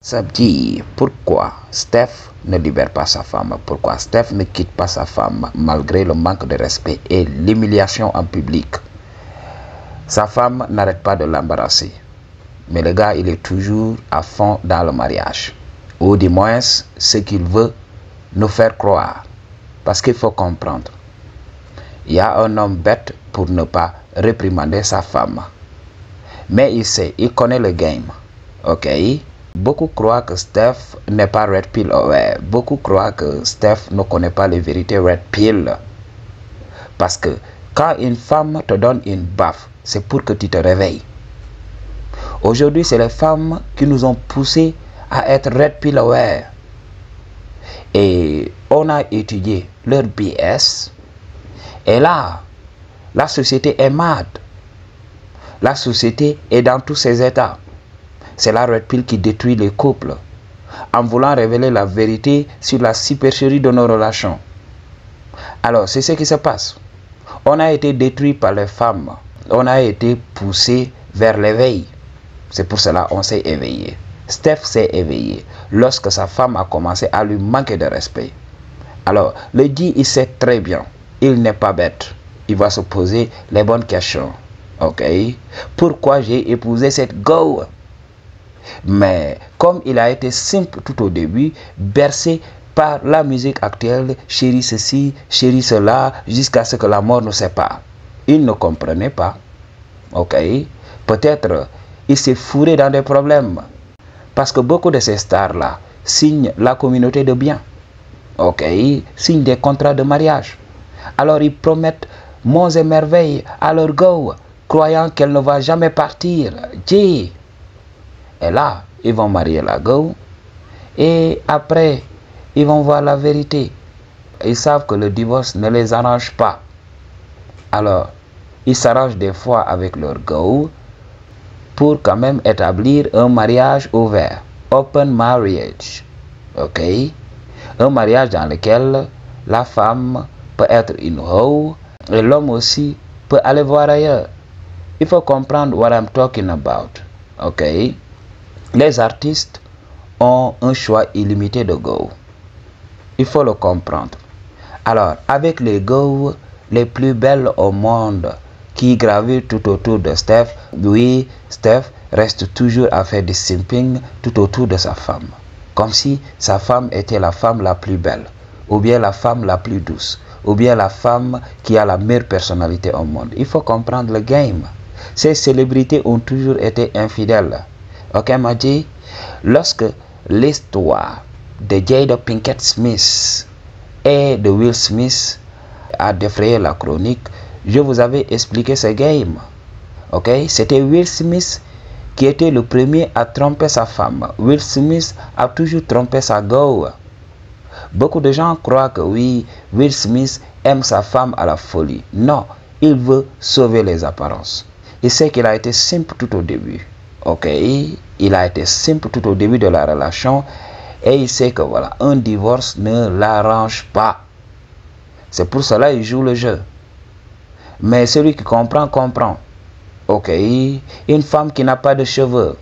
Ça dit, pourquoi Steph ne libère pas sa femme? Pourquoi Steph ne quitte pas sa femme malgré le manque de respect et l'humiliation en public? Sa femme n'arrête pas de l'embarrasser. Mais le gars, il est toujours à fond dans le mariage. Ou du moins, ce qu'il veut nous faire croire. Parce qu'il faut comprendre. Il y a un homme bête pour ne pas réprimander sa femme. Mais il sait, il connaît le game. Ok? Beaucoup croient que Steph n'est pas Red Pill aware. Beaucoup croient que Steph ne connaît pas les vérités Red Pill. Parce que quand une femme te donne une baffe, c'est pour que tu te réveilles. Aujourd'hui, c'est les femmes qui nous ont poussés à être Red Pill aware. Et on a étudié leur BS. Et là, la société est mad. La société est dans tous ses états. C'est la Red Pill qui détruit les couples en voulant révéler la vérité sur la supercherie de nos relations. Alors, c'est ce qui se passe. On a été détruit par les femmes. On a été poussé vers l'éveil. C'est pour cela qu'on s'est éveillé. Steph s'est éveillé lorsque sa femme a commencé à lui manquer de respect. Alors, le dit, il sait très bien. Il n'est pas bête. Il va se poser les bonnes questions. Ok? Pourquoi j'ai épousé cette go? Mais comme il a été simple tout au début, bercé par la musique actuelle, chérie ceci, chérie cela, jusqu'à ce que la mort nous sépare. Il ne comprenait pas. Ok? Peut-être il s'est fourré dans des problèmes. Parce que beaucoup de ces stars-là signent la communauté de biens. Ok? Signent des contrats de mariage. Alors ils promettent monts et merveilles à leur go, croyant qu'elle ne va jamais partir. Dieu. Et là, ils vont marier la go. Et après, ils vont voir la vérité. Ils savent que le divorce ne les arrange pas. Alors, ils s'arrangent des fois avec leur go pour quand même établir un mariage ouvert. Open marriage. Ok? Un mariage dans lequel la femme peut être une hoe et l'homme aussi peut aller voir ailleurs. Il faut comprendre what I'm talking about. Ok? Les artistes ont un choix illimité de go. Il faut le comprendre. Alors, avec les go les plus belles au monde qui gravitent tout autour de Steph, oui, Steph reste toujours à faire du simping tout autour de sa femme. Comme si sa femme était la femme la plus belle, ou bien la femme la plus douce, ou bien la femme qui a la meilleure personnalité au monde. Il faut comprendre le game. Ces célébrités ont toujours été infidèles. Ok, m'a dit, lorsque l'histoire de Jada Pinkett Smith et de Will Smith a défrayé la chronique, je vous avais expliqué ce game. Ok, c'était Will Smith qui était le premier à tromper sa femme. Will Smith a toujours trompé sa go. Beaucoup de gens croient que oui, Will Smith aime sa femme à la folie. Non, il veut sauver les apparences. Il sait qu'il a été simple tout au début. Ok, il a été simple tout au début de la relation et il sait que voilà, un divorce ne l'arrange pas. C'est pour cela qu'il joue le jeu. Mais celui qui comprend, comprend. Ok, une femme qui n'a pas de cheveux,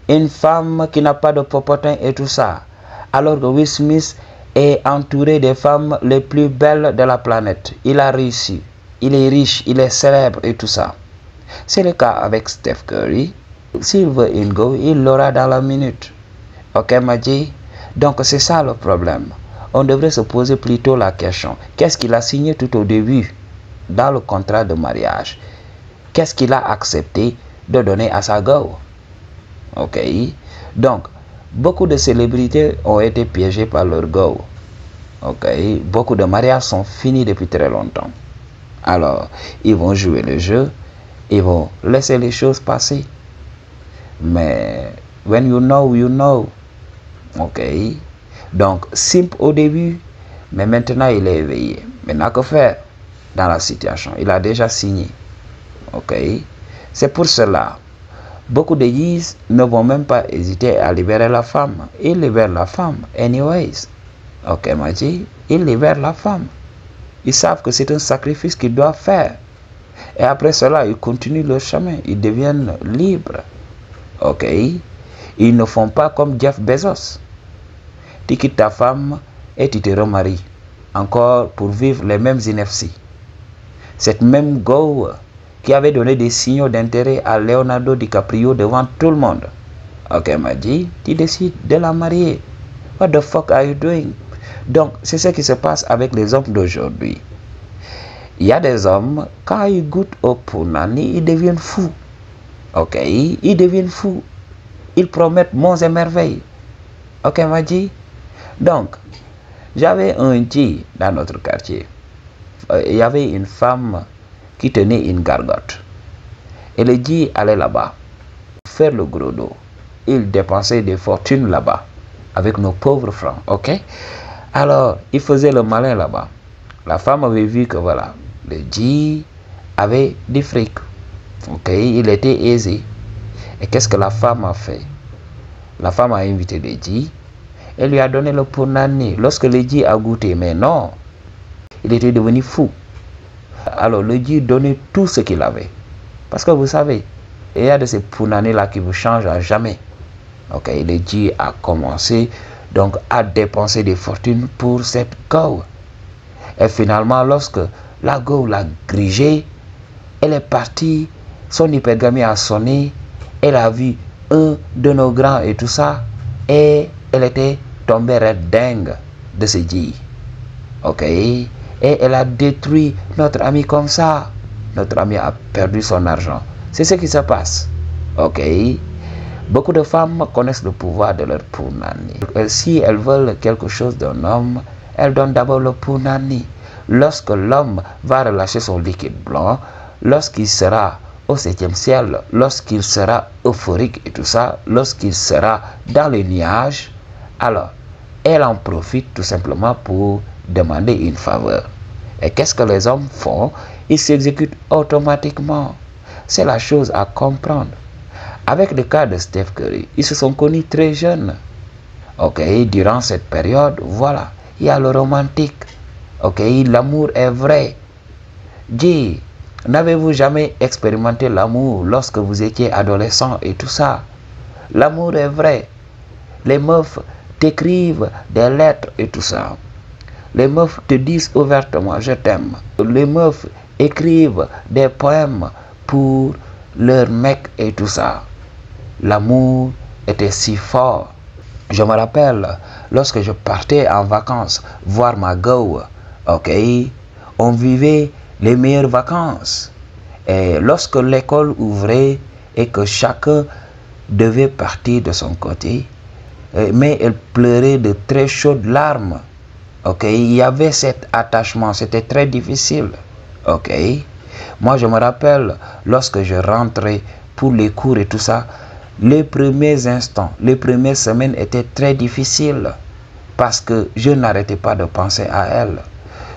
une femme qui n'a pas de popotin et tout ça, alors que Will Smith est entouré des femmes les plus belles de la planète. Il a réussi, il est riche, il est célèbre et tout ça. C'est le cas avec Steph Curry. S'il veut une go, il l'aura dans la minute. Ok, m'a dit. Donc c'est ça le problème. On devrait se poser plutôt la question. Qu'est-ce qu'il a signé tout au début dans le contrat de mariage? Qu'est-ce qu'il a accepté de donner à sa go? Ok. Donc, beaucoup de célébrités ont été piégées par leur go. Ok. Beaucoup de mariages sont finis depuis très longtemps. Alors, ils vont jouer le jeu. Ils vont laisser les choses passer. Mais, when you know, you know. Ok. Donc, simple au début, mais maintenant il est éveillé. Maintenant, que faire dans la situation? Il a déjà signé. Ok. C'est pour cela, beaucoup de Yeez ne vont même pas hésiter à libérer la femme. Ils libèrent la femme, anyways. Ok, m'a dit, ils libèrent la femme. Ils savent que c'est un sacrifice qu'ils doivent faire. Et après cela, ils continuent leur chemin. Ils deviennent libres. Ok. Ils ne font pas comme Jeff Bezos. Tu quittes ta femme et tu te remaries. Encore pour vivre les mêmes inepties. Cette même go qui avait donné des signaux d'intérêt à Leonardo DiCaprio devant tout le monde. Ok, m'a dit, tu décides de la marier. What the fuck are you doing? Donc, c'est ce qui se passe avec les hommes d'aujourd'hui. Il y a des hommes, quand ils goûtent au punani, ils deviennent fous. Ok, ils deviennent fous. Ils promettent monts et merveilles. Ok, m'a dit. Donc, j'avais un G dans notre quartier. Il y avait une femme qui tenait une gargote. Et le G allait là-bas faire le gros dos. Il dépensait des fortunes là-bas avec nos pauvres francs. Ok? Alors, il faisait le malin là-bas. La femme avait vu que voilà, le G avait des frics. Ok? Il était aisé. Et qu'est-ce que la femme a fait? La femme a invité le G. Elle lui a donné le punani. Lorsque le G a goûté, mais non, il était devenu fou. Alors le G donnait tout ce qu'il avait. Parce que vous savez, il y a de ces punani là qui vous changent à jamais. Ok, le G a commencé donc à dépenser des fortunes pour cette go. Et finalement, lorsque la go l'a grigé, elle est partie, son hypergamie a sonné, elle a vu un de nos grands et tout ça, et elle était tombée red dingue de ce G. Ok, et elle a détruit notre ami comme ça. Notre ami a perdu son argent. C'est ce qui se passe. Ok, beaucoup de femmes connaissent le pouvoir de leur punani. Si elles veulent quelque chose d'un homme, elles donnent d'abord le punani. Lorsque l'homme va relâcher son liquide blanc, lorsqu'il sera au 7e ciel, lorsqu'il sera euphorique et tout ça, lorsqu'il sera dans les nuages, alors elle en profite tout simplement pour demander une faveur. Et qu'est-ce que les hommes font? Ils s'exécutent automatiquement. C'est la chose à comprendre. Avec le cas de Steph Curry, ils se sont connus très jeunes. Ok, durant cette période, voilà, il y a le romantique. Ok, l'amour est vrai. Dis, n'avez-vous jamais expérimenté l'amour lorsque vous étiez adolescent et tout ça? L'amour est vrai. Les meufs t'écrivent des lettres et tout ça. Les meufs te disent ouvertement je t'aime. Les meufs écrivent des poèmes pour leur mec et tout ça. L'amour était si fort. Je me rappelle lorsque je partais en vacances voir ma go. Ok, on vivait les meilleures vacances. Et lorsque l'école ouvrait et que chacun devait partir de son côté, mais elle pleurait de très chaudes larmes. Ok, il y avait cet attachement, c'était très difficile. Ok, moi je me rappelle lorsque je rentrais pour les cours et tout ça, les premiers instants, les premières semaines étaient très difficiles parce que je n'arrêtais pas de penser à elle.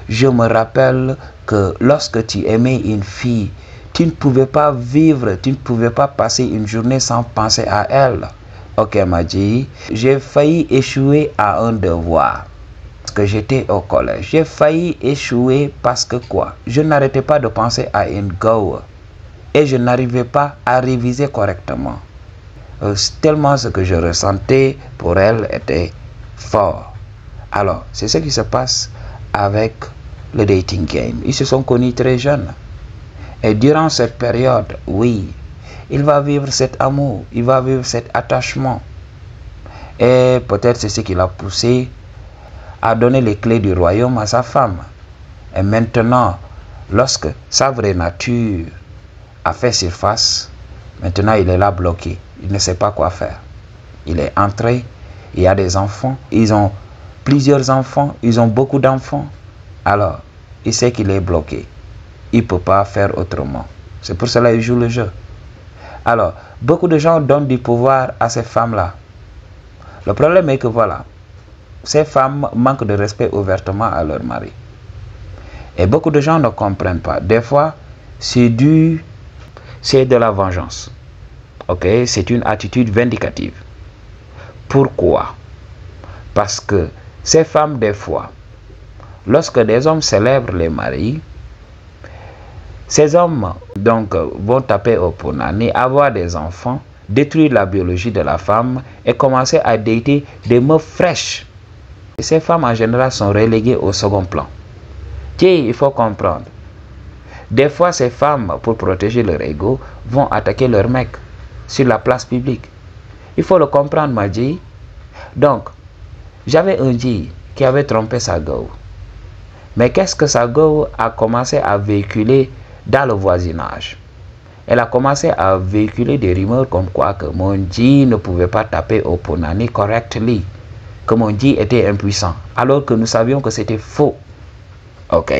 Je me rappelle que lorsque tu aimais une fille, tu ne pouvais pas vivre, tu ne pouvais pas passer une journée sans penser à elle. Ok, Madji, j'ai failli échouer à un devoir. Que j'étais au collège. J'ai failli échouer parce que quoi? Je n'arrêtais pas de penser à une go et je n'arrivais pas à réviser correctement. Tellement ce que je ressentais pour elle était fort. Alors, c'est ce qui se passe avec le dating game. Ils se sont connus très jeunes. Et durant cette période, oui, il va vivre cet amour, il va vivre cet attachement. Et peut-être c'est ce qui l'a poussé a donné les clés du royaume à sa femme. Et maintenant, lorsque sa vraie nature a fait surface, maintenant il est là bloqué. Il ne sait pas quoi faire. Il est entré, il y a des enfants, ils ont plusieurs enfants, ils ont beaucoup d'enfants. Alors, il sait qu'il est bloqué. Il ne peut pas faire autrement. C'est pour cela qu'il joue le jeu. Alors, beaucoup de gens donnent du pouvoir à ces femmes-là. Le problème est que voilà, ces femmes manquent de respect ouvertement à leur mari. Et beaucoup de gens ne comprennent pas. Des fois, c'est de la vengeance. Ok, c'est une attitude vindicative. Pourquoi? Parce que ces femmes, des fois, lorsque des hommes célèbrent les maris, ces hommes donc vont taper au punani, avoir des enfants, détruire la biologie de la femme et commencer à dater des meufs fraîches. Et ces femmes en général sont reléguées au second plan. Tiens, il faut comprendre. Des fois, ces femmes, pour protéger leur ego, vont attaquer leur mec sur la place publique. Il faut le comprendre, Madji. Donc, j'avais un G qui avait trompé sa go. Mais qu'est-ce que sa go a commencé à véhiculer dans le voisinage? Elle a commencé à véhiculer des rumeurs comme quoi que mon G ne pouvait pas taper au Punani correctly, que mon G était impuissant, alors que nous savions que c'était faux. Ok?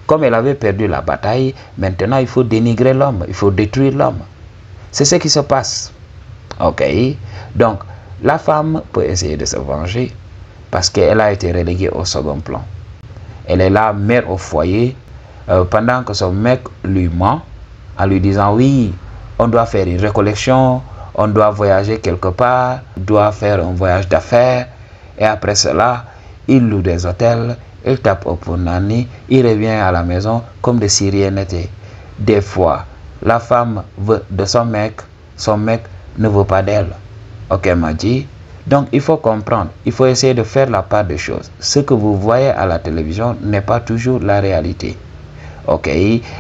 Comme elle avait perdu la bataille, maintenant il faut dénigrer l'homme, il faut détruire l'homme. C'est ce qui se passe. Ok? Donc, la femme peut essayer de se venger parce qu'elle a été reléguée au second plan. Elle est là, mère au foyer, pendant que son mec lui ment en lui disant oui, on doit faire une récollection, on doit voyager quelque part, on doit faire un voyage d'affaires. Et après cela, il loue des hôtels, il tape au Punani, il revient à la maison comme de si rien n'était. Des fois, la femme veut de son mec ne veut pas d'elle. Ok, Madji? Donc, il faut comprendre, il faut essayer de faire la part des choses. Ce que vous voyez à la télévision n'est pas toujours la réalité. Ok?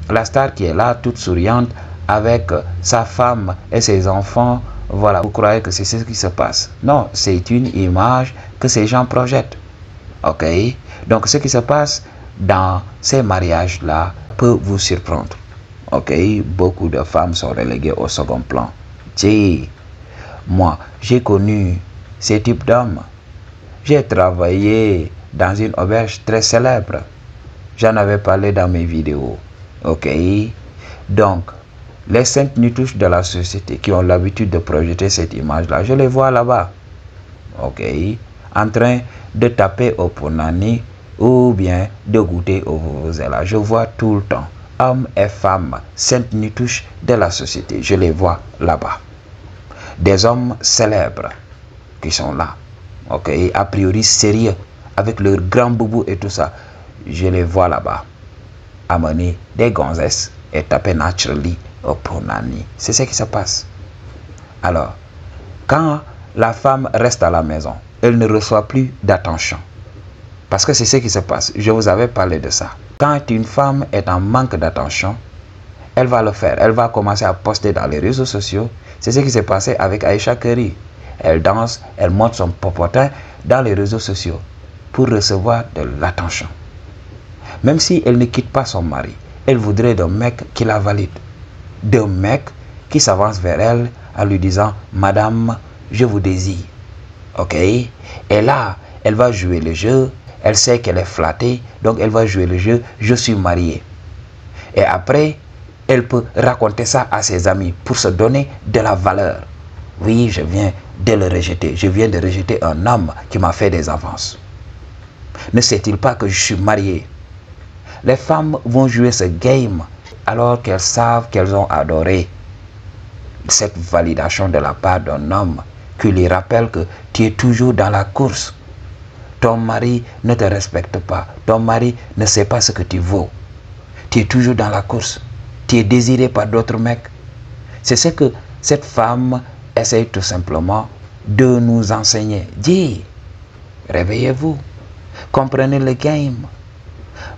La star qui est là, toute souriante, avec sa femme et ses enfants, voilà, vous croyez que c'est ce qui se passe. Non, c'est une image que ces gens projettent. Ok? Donc, ce qui se passe dans ces mariages-là peut vous surprendre. Ok? Beaucoup de femmes sont reléguées au second plan. Moi, j'ai connu ces types d'hommes. J'ai travaillé dans une auberge très célèbre. J'en avais parlé dans mes vidéos. Ok? Donc, les 5 nitouches de la société qui ont l'habitude de projeter cette image-là, je les vois là-bas. Ok? En train de taper au Punani ou bien de goûter au vuvuzela. Je vois tout le temps hommes et femmes, 5 nitouches de la société. Je les vois là-bas. Des hommes célèbres qui sont là. Ok? A priori sérieux, avec leur grand boubou et tout ça. Je les vois là-bas. Amener des gonzesses et taper naturally au Punani. C'est ce qui se passe. Alors, quand la femme reste à la maison, elle ne reçoit plus d'attention. Parce que c'est ce qui se passe. Je vous avais parlé de ça. Quand une femme est en manque d'attention, elle va le faire. Elle va commencer à poster dans les réseaux sociaux. C'est ce qui s'est passé avec Aïcha Curry. Elle danse, elle montre son popotin dans les réseaux sociaux pour recevoir de l'attention. Même si elle ne quitte pas son mari, elle voudrait d'un mec qui la valide. D'un mec qui s'avance vers elle en lui disant « Madame, je vous désire. » Ok? Et là, elle va jouer le jeu. Elle sait qu'elle est flattée, donc elle va jouer le jeu « Je suis mariée ». Et après, elle peut raconter ça à ses amis pour se donner de la valeur. Oui, je viens de le rejeter. Je viens de rejeter un homme qui m'a fait des avances. Ne sait-il pas que je suis mariée? Les femmes vont jouer ce game alors qu'elles savent qu'elles ont adoré cette validation de la part d'un homme qui lui rappelle que tu es toujours dans la course. Ton mari ne te respecte pas. Ton mari ne sait pas ce que tu vaux. Tu es toujours dans la course. Tu es désiré par d'autres mecs. C'est ce que cette femme essaye tout simplement de nous enseigner. Dis, réveillez-vous. Comprenez le game.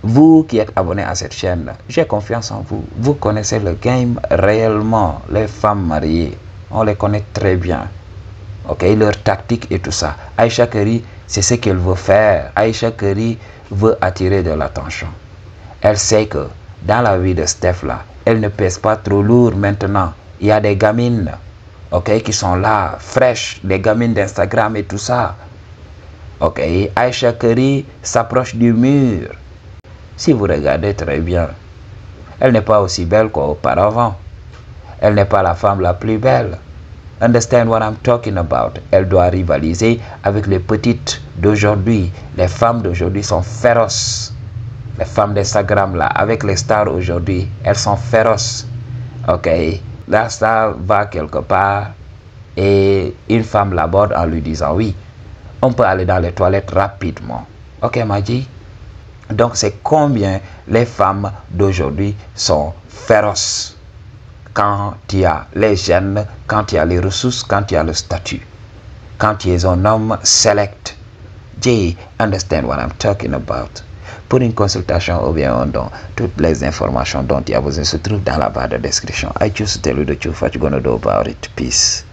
Vous qui êtes abonné à cette chaîne, j'ai confiance en vous. Vous connaissez le game réellement. Les femmes mariées, on les connaît très bien. Ok, leur tactique et tout ça. Aïcha Curry, c'est ce qu'elle veut faire. Aïcha Curry veut attirer de l'attention. Elle sait que dans la vie de Steph là, elle ne pèse pas trop lourd maintenant. Il y a des gamines, ok, qui sont là, fraîches, des gamines d'Instagram et tout ça. Ok, Aïcha Curry s'approche du mur. Si vous regardez très bien, elle n'est pas aussi belle qu'auparavant. Elle n'est pas la femme la plus belle. Understand what I'm talking about. Elle doit rivaliser avec les petites d'aujourd'hui. Les femmes d'aujourd'hui sont féroces. Les femmes d'Instagram là, avec les stars aujourd'hui, elles sont féroces. Ok, la star va quelque part et une femme l'aborde en lui disant oui, on peut aller dans les toilettes rapidement. Ok, Madji? Donc c'est combien les femmes d'aujourd'hui sont féroces. quand tu as les gènes, quand tu as les ressources, quand tu as le statut. Quand tu es un homme select, J, understand what I'm talking about. Pour une consultation ou bien un don, toutes les informations dont tu as besoin se trouvent dans la barre de description. I choose to tell you the truth, what you gonna do about it. Peace.